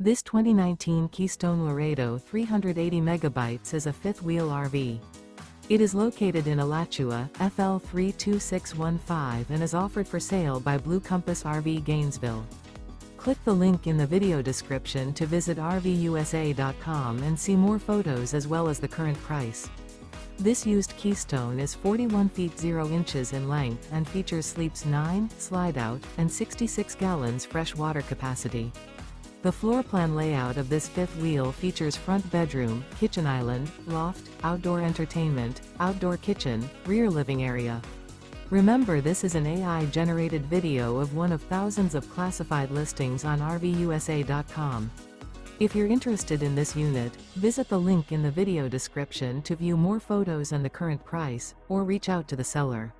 This 2019 Keystone Laredo 380MB is a fifth-wheel RV. It is located in Alachua, FL 32615 and is offered for sale by Blue Compass RV Gainesville. Click the link in the video description to visit RVUSA.com and see more photos as well as the current price. This used Keystone is 41 feet 0 inches in length and features sleeps 9, slide-out, and 66 gallons fresh water capacity. The floor plan layout of this fifth wheel features front bedroom, kitchen island, loft, outdoor entertainment, outdoor kitchen, rear living area. Remember, this is an AI-generated video of one of thousands of classified listings on RVUSA.com. If you're interested in this unit, visit the link in the video description to view more photos and the current price, or reach out to the seller.